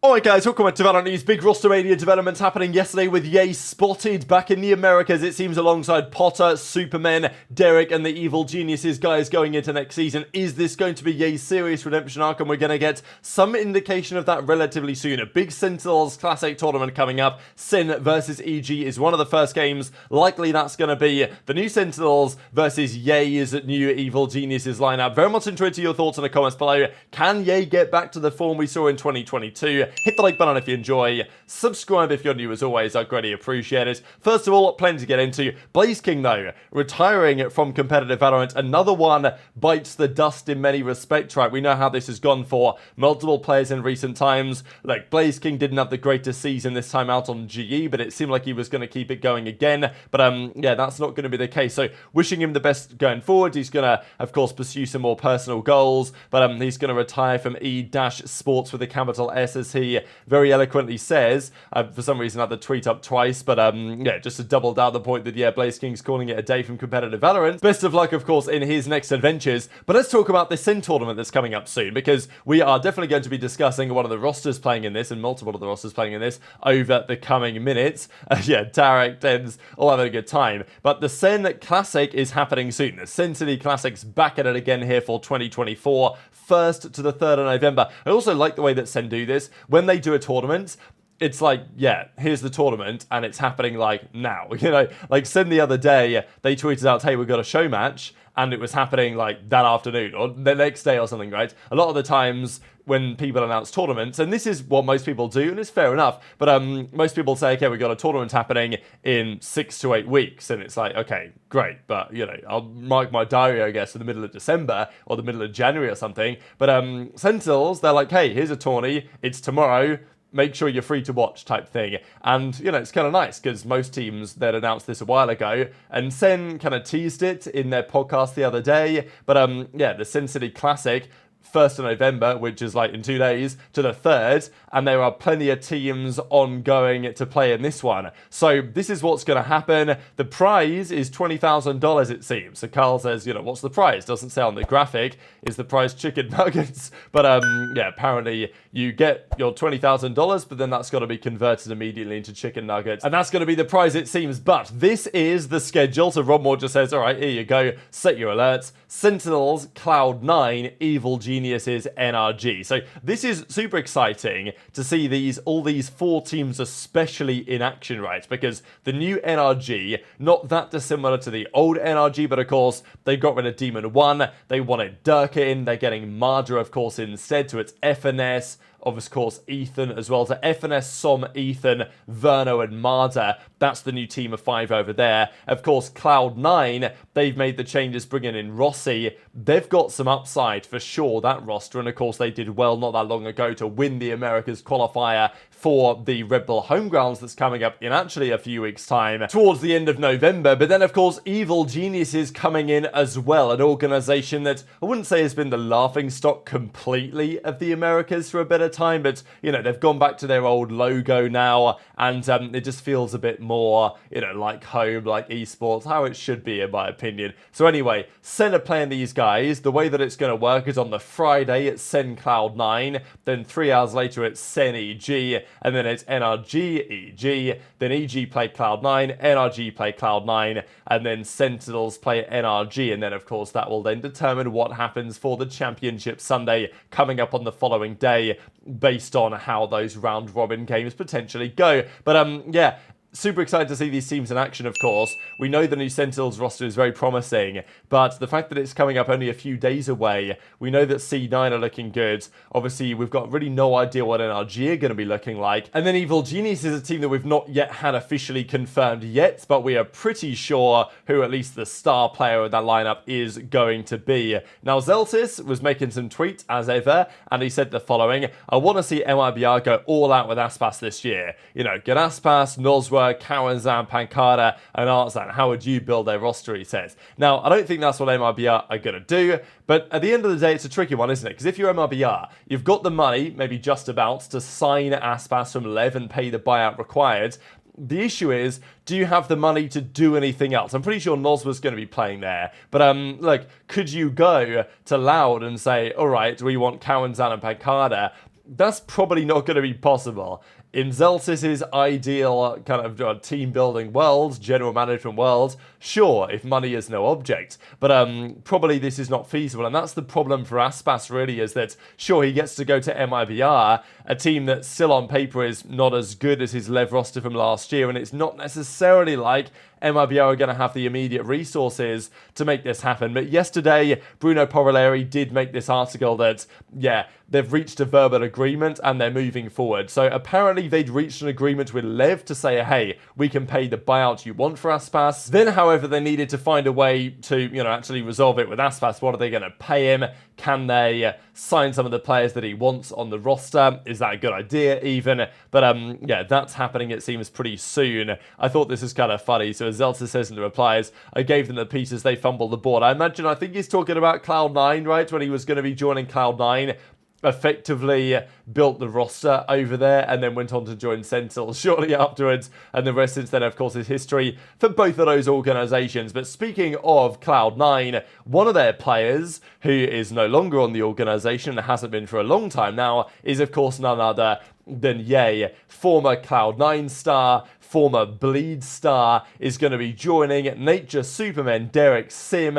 Alright guys, welcome back to VALORANT News. Big roster mania developments happening yesterday with Ye spotted back in the Americas, it seems, alongside Potter, Supermen, Derek and the Evil Geniuses guys going into next season. Is this going to be Ye's serious redemption arc? And we're going to get some indication of that relatively soon. A big Sentinels Classic tournament coming up. SEN versus EG is one of the first games. Likely that's going to be the new Sentinels versus Ye's new Evil Geniuses lineup. Very much interested in your thoughts in the comments below. Can Ye get back to the form we saw in 2022? Hit the like button if you enjoy. Subscribe if you're new as always. I'd greatly appreciate it. First of all, plenty to get into. BlazeKing though, retiring from competitive Valorant. Another one bites the dust in many respects, right? We know how this has gone for multiple players in recent times. Like, BlazeKing didn't have the greatest season this time out on GE, but it seemed like he was going to keep it going again. But yeah, that's not going to be the case. So wishing him the best going forward. He's going to, of course, pursue some more personal goals, but he's going to retire from E-Sports with a capital S, as he very eloquently says. For some reason I had the tweet up twice, but yeah, just to double down the point that, yeah, BlazeKing's calling it a day from competitive Valorant. Best of luck, of course, in his next adventures. But let's talk about this SEN tournament that's coming up soon, because we are definitely going to be discussing one of the rosters playing in this, and multiple of the rosters playing in this, over the coming minutes. Yeah, Tarek, Dens, all having a good time. But the SEN Classic is happening soon. The SEN City Classic's back at it again here for 2024. 1st to the 3rd of November. I also like the way that SEN do this. When they do a tournament, it's like, yeah, here's the tournament, and it's happening, like, now. You know, like, SEN the other day, they tweeted out, hey, we've got a show match, and it was happening, like, that afternoon, or the next day or something, right? A lot of the times, when people announce tournaments, and this is what most people do, and it's fair enough, but most people say, okay, we've got a tournament happening in 6 to 8 weeks, and it's like, okay, great, but, you know, I'll mark my diary, I guess, in the middle of December, or the middle of January or something, but Sentinels, they're like, hey, here's a tourney, it's tomorrow, make sure you're free to watch type thing. And, you know, it's kind of nice because most teams that announced this a while ago, and SEN kind of teased it in their podcast the other day, but yeah, the SEN City Classic, 1st of November, which is like in 2 days, to the 3rd, and there are plenty of teams ongoing to play in this one. So this is what's going to happen. The prize is $20,000, it seems. So Carl says, you know, what's the prize? Doesn't say on the graphic. Is the prize chicken nuggets? But yeah, apparently you get your $20,000, but then that's got to be converted immediately into chicken nuggets, and that's going to be the prize, it seems. But this is the schedule. So Rob Moore just says, all right, here you go. Set your alerts. Sentinels, Cloud9, Evil Geniuses, NRG. So this is super exciting to see all these 4 teams especially in action, right? Because the new NRG, not that dissimilar to the old NRG, but of course they got rid of Demon 1, they wanted Durka in, they're getting Marder of course instead, so it's FNS, of course Ethan as well. So FNS, Som, Ethan, Verno and Marder, that's the new team of 5 over there. Of course Cloud9, they've made the changes bringing in Rossi. They've got some upside for sure, that roster, and of course they did well not that long ago to win the Americas qualifier for the Red Bull Homegrounds that's coming up in actually a few weeks' time, towards the end of November. But then, of course, Evil Geniuses coming in as well, an organization that I wouldn't say has been the laughingstock completely of the Americas for a bit of time, but, you know, they've gone back to their old logo now, and it just feels a bit more, you know, like home, like esports, how it should be, in my opinion. So anyway, SEN are playing these guys. The way that it's going to work is on the Friday, it's SEN Cloud9, then 3 hours later, it's SEN EG, and then it's NRG, EG, then EG play Cloud9, NRG play Cloud9, and then Sentinels play NRG, and then of course that will then determine what happens for the Championship Sunday coming up on the following day, based on how those round robin games potentially go. But yeah, super excited to see these teams in action, of course. We know the new Sentinels roster is very promising, but the fact that it's coming up only a few days away, we know that C9 are looking good. Obviously, we've got really no idea what NRG are going to be looking like. And then Evil Genius is a team that we've not yet had officially confirmed yet, but we are pretty sure who at least the star player of that lineup is going to be. Now, Zeltis was making some tweets, as ever, and he said the following: I want to see MIBR go all out with Aspas this year. You know, get Aspas, Nozwa, Kawanzan, Pankada, and Artzan. How would you build their roster, he says. Now, I don't think that's what MIBR are going to do, but at the end of the day, it's a tricky one, isn't it? Because if you're MIBR, you've got the money, maybe just about, to sign Aspas from Lev and pay the buyout required. The issue is, do you have the money to do anything else? I'm pretty sure Nozwa's going to be playing there. But, like, could you go to Loud and say, all right, we want Kawanzan and Pankada, that's probably not going to be possible. In Zeltis' ideal kind of team-building world, general management world, sure, if money is no object. But probably this is not feasible, and that's the problem for Aspas, really, is that, sure, he gets to go to MIBR, a team that still on paper is not as good as his Lev roster from last year, and it's not necessarily like MIBR are going to have the immediate resources to make this happen. But yesterday, Bruno Porelleri did make this article that, yeah, they've reached a verbal agreement and they're moving forward. So apparently they'd reached an agreement with Lev to say, hey, we can pay the buyout you want for Aspas. Then, however, they needed to find a way to, actually resolve it with Aspas. What are they going to pay him? Can they sign some of the players that he wants on the roster? Is that a good idea even? But yeah, that's happening, it seems, pretty soon. I thought this was kind of funny. So as Zelta says in the replies, I gave them the pieces, they fumbled the board. I think he's talking about Cloud9, right? When he was going to be joining Cloud9. Effectively built the roster over there and then went on to join Sentinel shortly afterwards, and the rest since then, of course, is history for both of those organizations. But speaking of Cloud9, one of their players who is no longer on the organization and hasn't been for a long time now is, of course, none other than Ye, former Cloud9 star, former Bleed star, is going to be joining Nature Supermen Derek Sim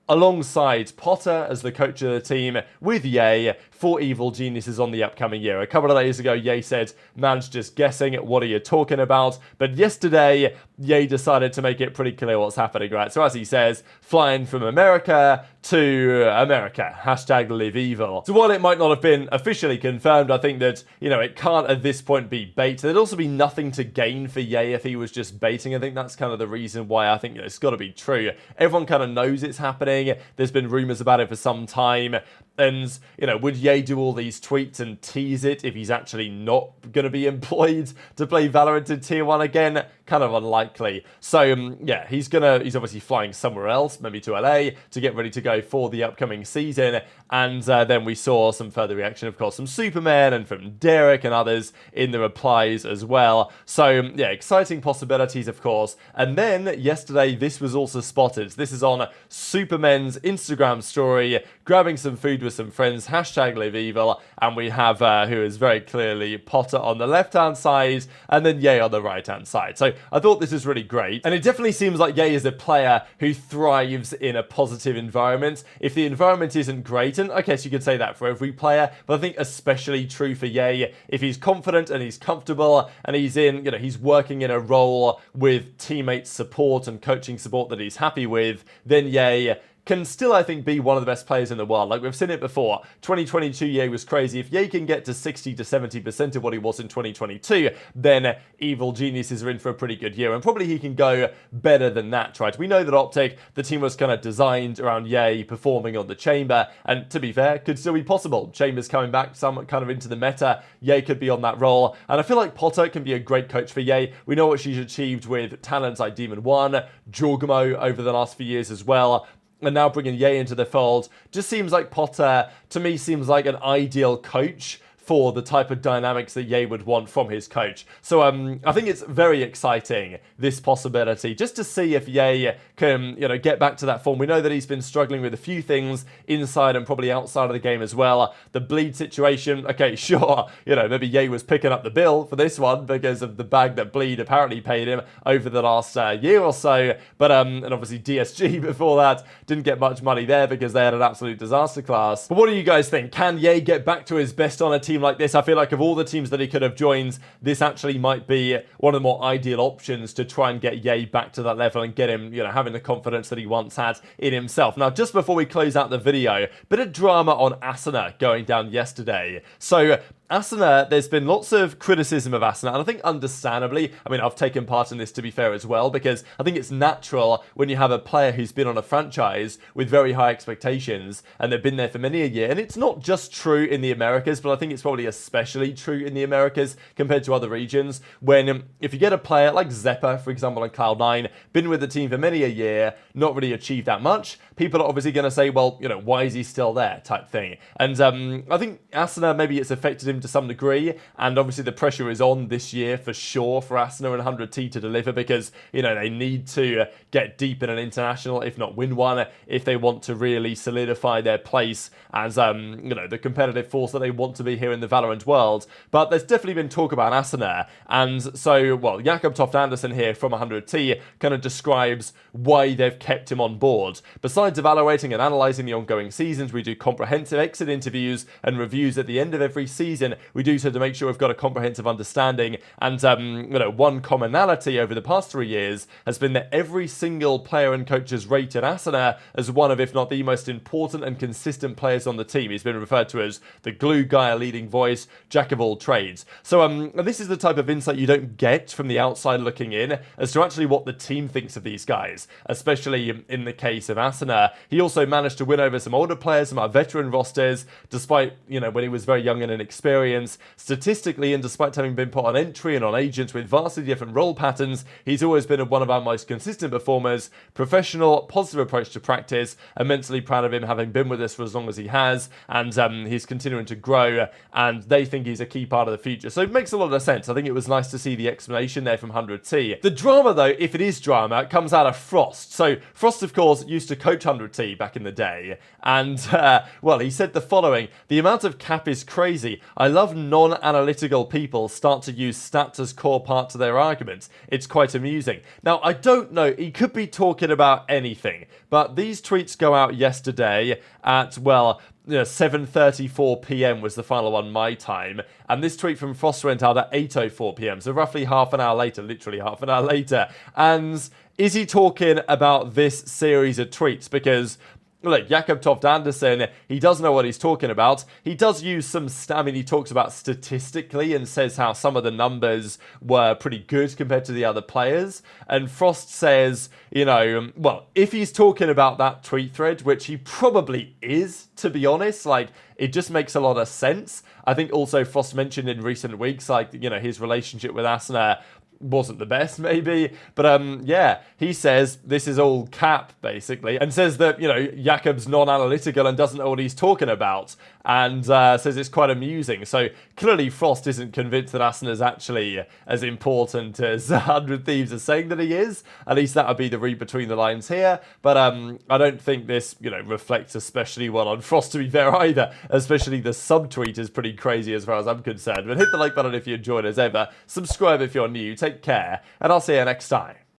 alongside Potter as the coach of the team with Ye for Evil Geniuses on the upcoming year. A couple of days ago, Ye said, man's just guessing, what are you talking about? But yesterday, Ye decided to make it pretty clear what's happening, right? So as he says, flying from America to America, hashtag live evil. So while it might not have been officially confirmed, I think that, it can't at this point be bait. There'd also be nothing to gain for Ye if he was just baiting. I think that's kind of the reason why I think it's got to be true. Everyone kind of knows it's happening. There's been rumors about it for some time. And, would Ye do all these tweets and tease it if he's actually not going to be employed to play Valorant in Tier 1 again? Kind of unlikely. So, yeah, he's obviously flying somewhere else, maybe to LA, to get ready to go for the upcoming season. And then we saw some further reaction, of course, from Superman and from Derek and others in the replies as well. So, yeah, exciting possibilities, of course. And then, yesterday, this was also spotted. This is on Superman's Instagram story, grabbing some food with some friends, hashtag live evil, and we have who is very clearly Potter on the left-hand side, and then Ye on the right-hand side. So I thought this was really great, and it definitely seems like Ye is a player who thrives in a positive environment. If the environment isn't great, and I guess you could say that for every player, but I think especially true for Ye, if he's confident and he's comfortable, and he's he's working in a role with teammates support and coaching support that he's happy with, then Ye can still, I think, be one of the best players in the world. Like, we've seen it before. 2022 Ye was crazy. If Ye can get to 60 to 70% of what he was in 2022, then Evil Geniuses are in for a pretty good year. And probably he can go better than that, right? We know that Optic, the team was kind of designed around Ye performing on the Chamber. And to be fair, could still be possible. Chamber's coming back some kind of into the meta. Ye could be on that role. And I feel like Potter can be a great coach for Ye. We know what she's achieved with talents like Demon 1, Jorgamo over the last few years as well. And now bringing Ye into the fold just seems like Potter, to me, seems like an ideal coach for the type of dynamics that Ye would want from his coach. So I think it's very exciting, this possibility, just to see if Ye can, get back to that form. We know that he's been struggling with a few things inside and probably outside of the game as well. The Bleed situation, okay, sure, maybe Ye was picking up the bill for this one because of the bag that Bleed apparently paid him over the last year or so. But, and obviously DSG before that didn't get much money there because they had an absolute disaster class. But what do you guys think? Can Ye get back to his best on a team like this? I feel like of all the teams that he could have joined, this actually might be one of the more ideal options to try and get Ye back to that level and get him, having the confidence that he once had in himself. Now, just before we close out the video, bit of drama on Asuna going down yesterday. So Asuna, there's been lots of criticism of Asuna, and I think understandably. I mean, I've taken part in this, to be fair, as well, because I think it's natural when you have a player who's been on a franchise with very high expectations, and they've been there for many a year, and it's not just true in the Americas, but I think it's probably especially true in the Americas compared to other regions, when if you get a player like Zeppa, for example, on Cloud9, been with the team for many a year, not really achieved that much, people are obviously going to say, well, why is he still there, type thing. And I think Asuna, maybe it's affected him him to some degree, and obviously the pressure is on this year for sure for Asuna and 100T to deliver, because, you know, they need to get deep in an international, if not win one, if they want to really solidify their place as, you know, the competitive force that they want to be here in the Valorant world. But there's definitely been talk about Asuna, and so, well, Jakob Toft Andersen here from 100T kind of describes why they've kept him on board. Besides evaluating and analysing the ongoing seasons, we do comprehensive exit interviews and reviews at the end of every season. We do so to make sure we've got a comprehensive understanding, and, you know, one commonality over the past 3 years has been that every single player and coach has rated Asuna as one of, if not the most important and consistent players on the team. He's been referred to as the glue guy, a leading voice, jack of all trades. So this is the type of insight you don't get from the outside looking in as to actually what the team thinks of these guys, especially in the case of Asuna. He also managed to win over some older players, some veteran rosters, despite, you know, when he was very young and inexperienced. Statistically, and despite having been put on entry and on agents with vastly different role patterns, he's always been one of our most consistent performers. Professional, positive approach to practice. Immensely proud of him having been with us for as long as he has, and he's continuing to grow, and they think he's a key part of the future. So it makes a lot of sense. I think it was nice to see the explanation there from 100T. The drama, though, if it is drama, comes out of Frost. So Frost, of course, used to coach 100T back in the day, and, well, he said the following: "The amount of cap is crazy. I love non-analytical people start to use stats as core part to their arguments. It's quite amusing." Now, I don't know, he could be talking about anything, but these tweets go out yesterday at, well, 7:34 p.m. was the final one my time, and this tweet from Frost went out at 8:04 p.m, so roughly half an hour later, literally half an hour later. And is he talking about this series of tweets? Because look, Jakob Toft Andersen, he does know what he's talking about. He does use some, I mean, he talks about statistically and says how some of the numbers were pretty good compared to the other players. And Frost says, you know, well, if he's talking about that tweet thread, which he probably is, to be honest, like, it just makes a lot of sense. I think also Frost mentioned in recent weeks, like, you know, his relationship with Asuna wasn't the best, maybe, but yeah, he says this is all cap, basically, and says that, you know, Jakob's non-analytical and doesn't know what he's talking about, and says it's quite amusing. So clearly Frost isn't convinced that Asuna is actually as important as 100 Thieves are saying that he is. At least that would be the read between the lines here, but I don't think this, you know, reflects especially well on Frost, to be fair, either. Especially the subtweet is pretty crazy as far as I'm concerned. But hit the like button if you enjoyed as ever, subscribe if you're new, take care, and I'll see you next time.